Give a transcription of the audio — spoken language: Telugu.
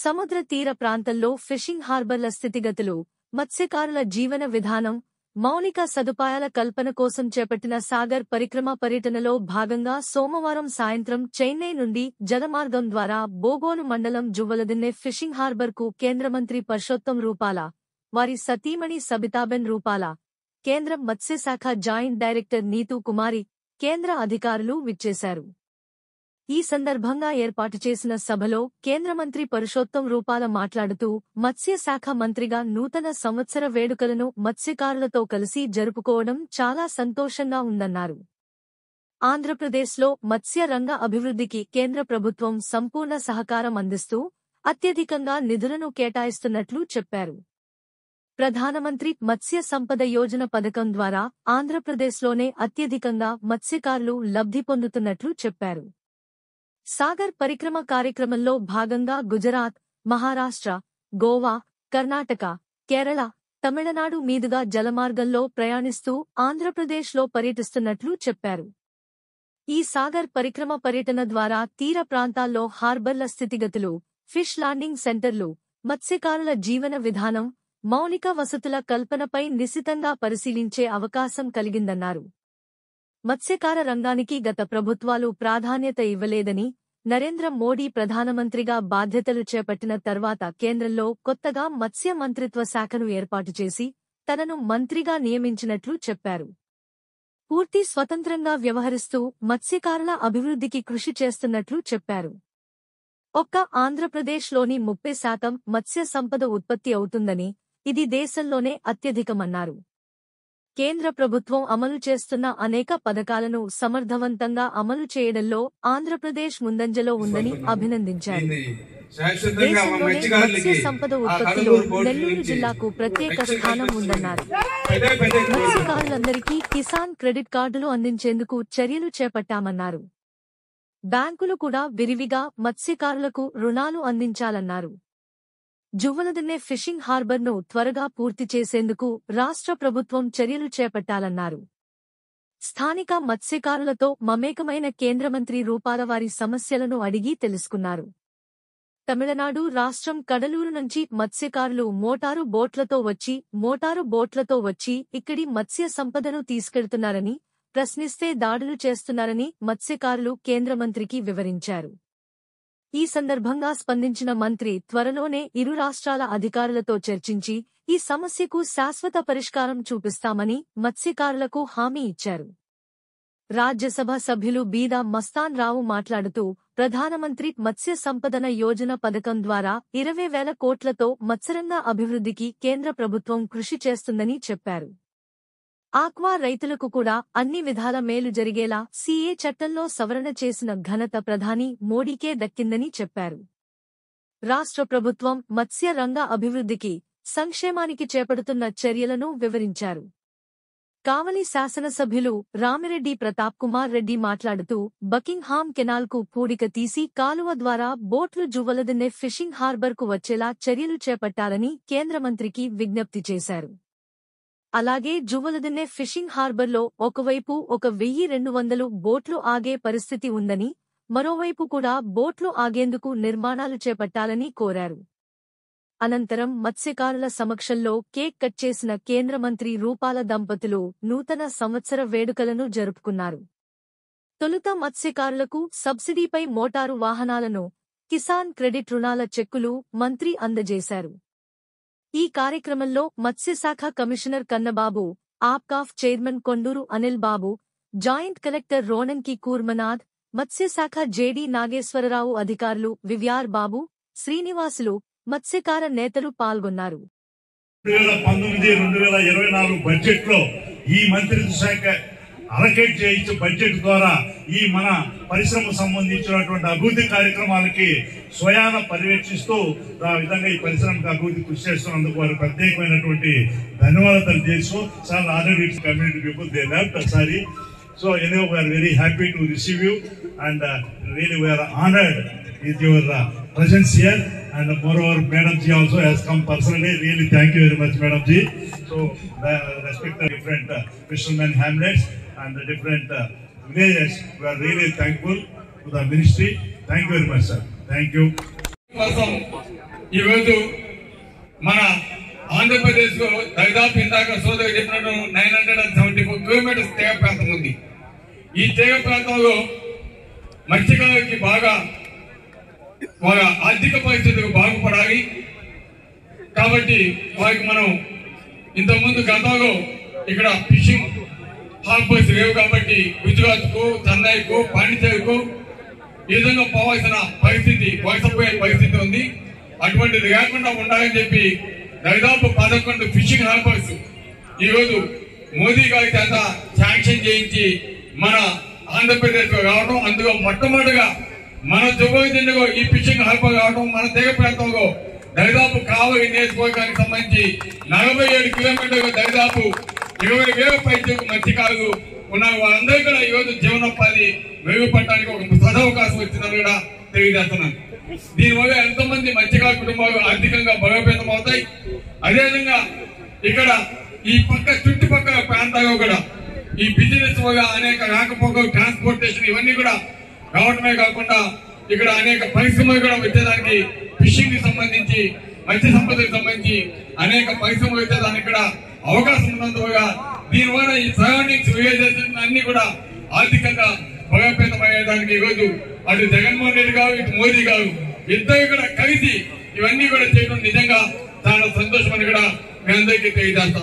సముద్ర తీర ప్రాంతంలో ఫిషింగ్ హార్బర్ల స్థితిగతులు, మత్స్యకారుల జీవన విధానం, మౌలిక సదుపాయాల కల్పన కోసం చేపట్టిన సాగర్ పరిక్రమ పర్యటనలో భాగంగా సోమవారం సాయంత్రం చెన్నై నుండి జలమార్గం ద్వారా బోగోలు మండలం జువ్వలదిన్నె ఫిషింగ్ హార్బర్కు కేంద్ర మంత్రి పర్షోత్తం రూపాల, వారి సతీమణి సబితాబెన్ రూపాల, కేంద్ర మత్స్యశాఖ జాయింట్ డైరెక్టర్ నీతూ కుమారి, కేంద్ర అధికారులు విచ్చేశారు. ఈ సందర్భంగా ఏర్పాటు చేసిన సభలో కేంద్ర మంత్రి పర్షోత్తం రూపాల మాట్లాడుతూ మత్స్యశాఖ మంత్రిగా నూతన సంవత్సర వేడుకలను మత్స్యకారులతో కలిసి జరుపుకోవడం చాలా సంతోషంగా ఉందన్నారు. ఆంధ్రప్రదేశ్లో మత్స్య రంగ అభివృద్ధికి కేంద్ర ప్రభుత్వం సంపూర్ణ సహకారం అందిస్తూ అత్యధికంగా నిధులను కేటాయిస్తున్నట్లు చెప్పారు. ప్రధానమంత్రి మత్స్య సంపద యోజన పథకం ద్వారా ఆంధ్రప్రదేశ్లోనే అత్యధికంగా మత్స్యకారులు లబ్ధి పొందుతున్నట్లు చెప్పారు. సాగర్ పరిక్రమ కార్యక్రమంలో భాగంగా గుజరాత్, మహారాష్ట్ర, గోవా, కర్ణాటక, కేరళ, తమిళనాడు మీదుగా జలమార్గంలో ప్రయాణిస్తూ ఆంధ్రప్రదేశ్లో పర్యటిస్తున్నట్లు చెప్పారు. ఈ సాగర్ పరిక్రమ పర్యటన ద్వారా తీర ప్రాంతాల్లో హార్బర్ల స్థితిగతులు, ఫిష్ ల్యాండింగ్ సెంటర్లు, మత్స్యకారుల జీవన విధానం, మౌలిక వసతుల కల్పనపై నిశితంగా పరిశీలించే అవకాశం కలిగిందన్నారు. మత్స్యకార రంగానికి గత ప్రభుత్వాలు ప్రాధాన్యత ఇవ్వలేదని, నరేంద్ర మోడీ ప్రధానమంత్రిగా బాధ్యతలు చేపట్టిన తర్వాత కేంద్రంలో కొత్తగా మత్స్య మంత్రిత్వ శాఖను ఏర్పాటు చేసి తనను మంత్రిగా నియమించినట్లు చెప్పారు. పూర్తి స్వతంత్రంగా వ్యవహరిస్తూ మత్స్యకారుల అభివృద్ధికి కృషి చేస్తున్నట్లు చెప్పారు. ఒక్క ఆంధ్రప్రదేశ్లోని 30% మత్స్య సంపద ఉత్పత్తి అవుతుందని, ఇది దేశంలోనే అత్యధికమన్నారు. కేంద్ర ప్రభుత్వం అమలు చేస్తున్న అనేక పథకాలను సమర్థవంతంగా అమలు చేయడంలో ఆంధ్రప్రదేశ్ ముందంజలో ఉందని అభినందించారు. దేశంలోనే మత్స్య సంపద ఉత్పత్తిలో నెల్లూరు జిల్లాకు ప్రత్యేక స్థానం ఉందన్నారు. మత్స్యకారులందరికీ కిసాన్ క్రెడిట్ కార్డులు అందించేందుకు చర్యలు చేపట్టామన్నారు. బ్యాంకులు కూడా విరివిగా మత్స్యకారులకు రుణాలు అందించాలన్నారు. జువ్వలదిన్నె ఫిషింగ్ హార్బర్ను త్వరగా పూర్తి చేసేందుకు రాష్ట్ర ప్రభుత్వం చర్యలు చేపట్టాలన్నారు. స్థానిక మత్స్యకారులతో మమేకమైన కేంద్ర మంత్రి రూపాల వారి సమస్యలను అడిగి తెలుసుకున్నారు. తమిళనాడు రాష్ట్రం కడలూరు నుంచి మత్స్యకారులు మోటారు బోట్లతో వచ్చి ఇక్కడి మత్స్య సంపదను తీసుకెళ్తున్నారని, ప్రశ్నిస్తే దాడులు చేస్తున్నారని మత్స్యకారులు కేంద్ర మంత్రికి వివరించారు. ఈ సందర్భంగా స్పందించిన మంత్రి త్వరలోనే ఇరు రాష్ట్రాల అధికారులతో చర్చించి ఈ సమస్యకు శాశ్వత పరిష్కారం చూపిస్తామని మత్స్యకారులకు హామీ ఇచ్చారు. రాజ్యసభ సభ్యులు బీదా మస్తాన్ రావు మాట్లాడుతూ ప్రధానమంత్రి మత్స్య సంపదన యోజన పథకం ద్వారా 20,000 కోట్లతో మత్స్యరంగ అభివృద్ధికి కేంద్ర ప్రభుత్వం కృషి చేస్తుందని చెప్పారు. ఆక్వా రైతులకు కూడా అన్ని విధాల మేలు జరిగేలా సీఏ చట్టంలో సవరణ చేసిన ఘనత ప్రధాని మోడీకే దక్కిందని చెప్పారు. రాష్ట్ర ప్రభుత్వం మత్స్య రంగ అభివృద్ధికి, సంక్షేమానికి చేపడుతున్న చర్యలను వివరించారు. కావలి శాసనసభ్యులు రామిరెడ్డి ప్రతాప్ కుమార్ రెడ్డి మాట్లాడుతూ బకింగ్హామ్ కెనాల్కు పూడిక తీసి కాలువ ద్వారా బోట్లు జువ్వలదిన్నె ఫిషింగ్ హార్బర్కు వచ్చేలా చర్యలు చేపట్టాలని కేంద్ర మంత్రికి విజ్ఞప్తి చేశారు. అలాగే జువ్వలదిన్నె ఫిషింగ్ హార్బర్లో ఒకవైపు 1,200 బోట్లు ఆగే పరిస్థితి ఉందని, మరోవైపు కూడా బోట్లు ఆగేందుకు నిర్మాణాలు చేపట్టాలని కోరారు. అనంతరం మత్స్యకారుల సమక్షంలో కేక్ కట్ చేసిన కేంద్ర మంత్రి రూపాల దంపతులు నూతన సంవత్సర వేడుకలను జరుపుకున్నారు. తొలుత మత్స్యకారులకు సబ్సిడీపై మోటారు వాహనాలను, కిసాన్ క్రెడిట్ రుణాల చెక్కులు మంత్రి అందజేశారు. ఈ కార్యక్రమంలో మత్స్యశాఖ commissioner Kannababu, APCOF chairman Konduru Anil Babu, joint collector Ronanki Kurmanath, మత్స్యశాఖ జేడీ నాగేశ్వరరావు అధికారులు వివ్యార్ బాబు, శ్రీనివాసులు, మత్స్యకార నేతలు పాల్గొన్నారు. 2019-2024 బడ్జెట్లో ఈ మంత్రిత్వ శాఖ అలకేట్ చేయించే బడ్జెట్ ద్వారా ఈ మన పరిశ్రమకు సంబంధించినటువంటి అభివృద్ధి కార్యక్రమాలకి స్వయాన పర్యవేక్షిస్తూ ఆ విధంగా ఈ పరిశ్రమకు అభివృద్ధి కృషి చేస్తున్నందుకు వారు ప్రత్యేకమైనటువంటి ధన్యవాదాలు చేస్తూ sir already community people they left sorry. So anyway, we are very happy to receive you and really we are honored with your presence here, and moreover Madam Ji also has come personally. Really thank you very much Madam Ji. So respect the different fishermen hamlets and the different villages. We are really thankful to the ministry. Thank you very much sir. Thank you. కోసం ఈరోజు మన ఆంధ్రప్రదేశ్ లో దాదాపు ఇందాక సోదరు చెప్పినట్టు 974 కిలోమీటర్స్ తీగ ప్రాంతం ఉంది. ఈ తీగ ప్రాంతంలో మత్స్యకారులకి బాగా వాళ్ళ ఆర్థిక పరిస్థితులు బాగుపడాలి కాబట్టి వారికి మనం ఇంతకుముందు గతంలో ఇక్కడ ఫిషింగ్ హార్బర్స్ లేవు కాబట్టి గుజరాత్కు, చెన్నైకు, పాండిచేరికి ఈ విధంగా పోవాల్సిన పరిస్థితి, వలసపోయే పరిస్థితి ఉంది. అటువంటిది లేకుండా ఉండాలని చెప్పి దాదాపు 11 ఫిషింగ్ హార్బర్స్ ఈరోజు మోదీ గారి చేత శాంక్షన్ చేయించి మన ఆంధ్రప్రదేశ్ లో రావడం, అందులో మొట్టమొదటిగా మన జోగోజిండలో ఈ ఫిషింగ్ హార్బర్ రావడం, మన తీగ ప్రాంతంలో దాదాపు కావలి నియోజకవర్గానికి సంబంధించి 47 కిలోమీటర్లు దాదాపు 20,000 పైకి మత్స్యకారులు ఉన్నారు. వాళ్ళందరూ కూడా ఈరోజు జీవనోపాధి మెరుగుపడటానికి ఒక సదవకాశం వచ్చిందని కూడా తెలియజేస్తున్నాను. దీనివల్ల ఎంతో మంది మత్స్యకారు కుటుంబాలు ఆర్థికంగా బలోపేతం అవుతాయి. అదేవిధంగా ఇక్కడ ఈ పక్క చుట్టుపక్కల ప్రాంతాల్లో కూడా ఈ బిజినెస్ వల్ల అనేక రాకపోకలు, ట్రాన్స్పోర్టేషన్ ఇవన్నీ కూడా రావడమే కాకుండా ఇక్కడ అనేక పరిశ్రమలు కూడా వచ్చేదానికి, ఫిషింగ్ కి సంబంధించి, మత్స్య సంపదకు సంబంధించి అనేక పరిశ్రమలు వచ్చేదానికి కూడా అవకాశం ఉన్నందువల్ల దీనివల్ల ఈ సరౌండింగ్స్ విలేజెస్ అన్ని కూడా ఆర్థికంగా బలోపేతమయ్యేదానికి ఈరోజు అటు జగన్మోహన్ రెడ్డి గారు, ఇటు మోదీ గారు ఇద్దరు కూడా కలిసి ఇవన్నీ కూడా చేయడం నిజంగా చాలా సంతోషమని కూడా మీ అందరికీ తెలియజేస్తాం.